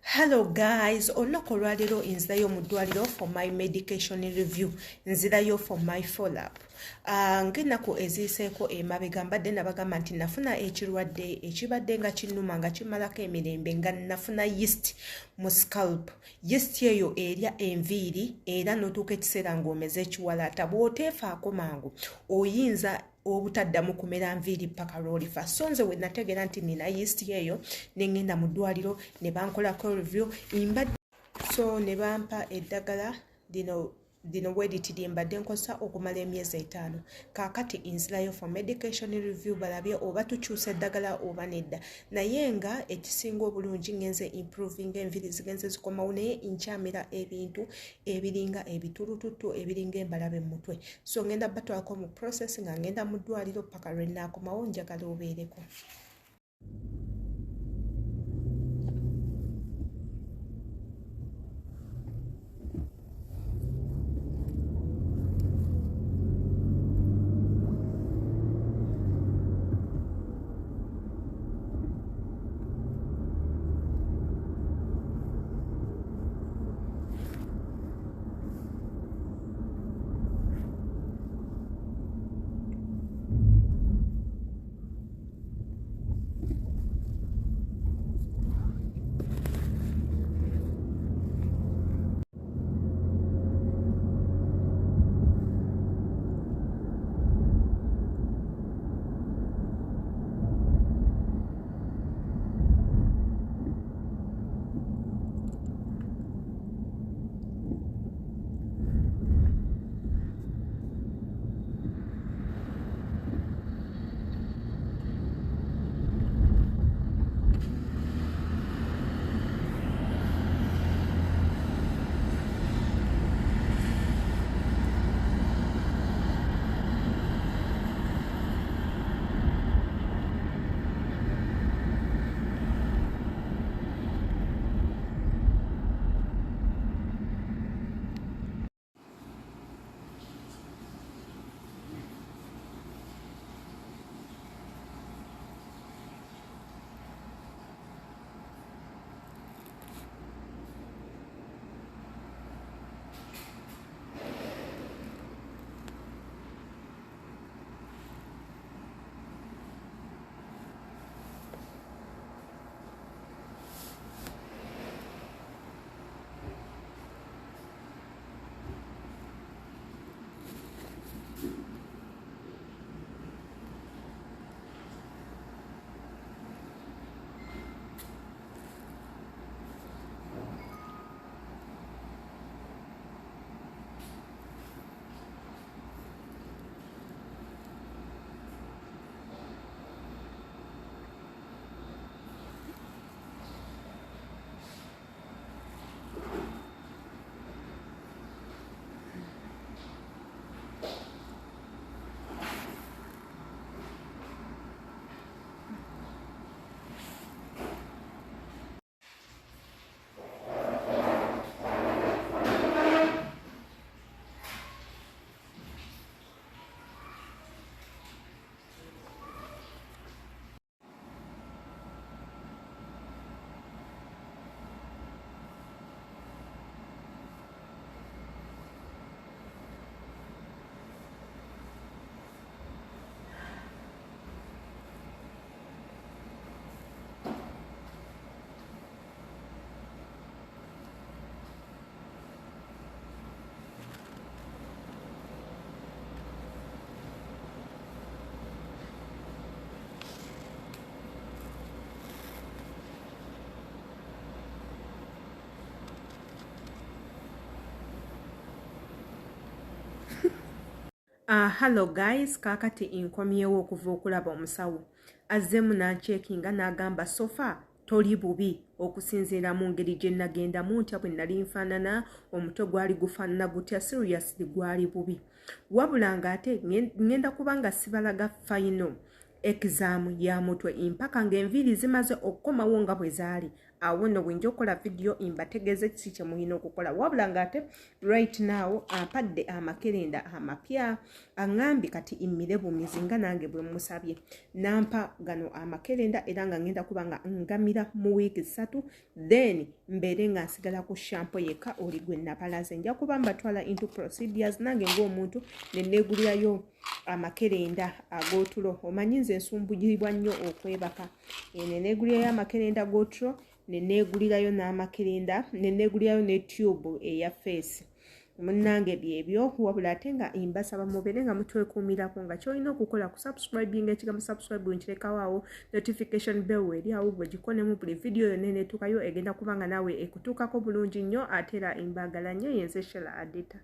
Hello guys, olunaku olwaleero nzirayo mu ddwaliro for my medication review, nzirayo for my follow-up. Ng'ennaku eziyiseeko emabega mbadde nabagamba nti nafuna ekirwadde ekibadde nga kinnuma nga kimalako emirembe nga nafuna yeast mu scalp. Yeast eyo erya enviiri era n'otuuka ekiseera ng'omeze ekiwalaata bw'oteefaako mangu oyinza obutaddamu kumera nviiri paka lw'olifa. So nze we nategeera nti nina yeast eyo ne ngenda mu ddwaliro ne bankolako review so ne bampa eddagala lino weditiri mbadde nkozesa okumala emyezi 5. Kaakati nzirayo for medication review balabye oba tukyusa eddagala oba nedda. Naye nga ekisinga obulungi ngenze improving enviiri zigenze zikomawo naye nkyamira ebintu ebiringa ebitulututtu ebiringa embalabe mu mutwe. So ngenda batwalako mu process nga ngenda mu ddwaliro paka lwe nnaakomawo njagala obeereko. Hello guys, kaakati nkomyewo okuva okulaba omusawo. Azzemu n'ancekinga n'agamba sofa toli bubi okusinziira mu ngeri gye nagendamu ntya bwe nali nfaanana omutwe gwali gufaanana gutya seriously gwali bubi. Wabula ng'ate ngenda kubanga sibalaga final exam ya mutwe mpaka ng'enviiri zimaze okukomawo nga bwe zaali awo nno bwenja okukola video imbategeeze kiki kye mulina okukola wabula ng'ate right now ampadde amakerenda amapya aŋŋambye kati immire bumizi nga nange bwe musabye nampa gano amakerenda era nga ngenda kuba nga ngamira mu wiiki 3 then mbeere nga nsigala ku shampo yekka oli gwe napalaze nja kuba mbatwala into procedures nange ng'omuntu neneegulirayo amakerenda ag'otulo omanyi nze ensumbugiribwa nnyo okwebaka neneegulirayo amakerenda g'otulo neneegulirayo n'amakerenda neneegulirayo ne tube eya face munnange byebyo wabula ate nga imbasaba mubeere nga mutwekuumirako nga kyolina okukola ku subscribing ekigambo subscribe nkirekawo notification bell eri awo bwe gikonemu buli video yonna eneetuukayo egenda kuba nga naawe ekutuukako bulungi nnyo ate era imbaagala nnyo yenze Shela Adita.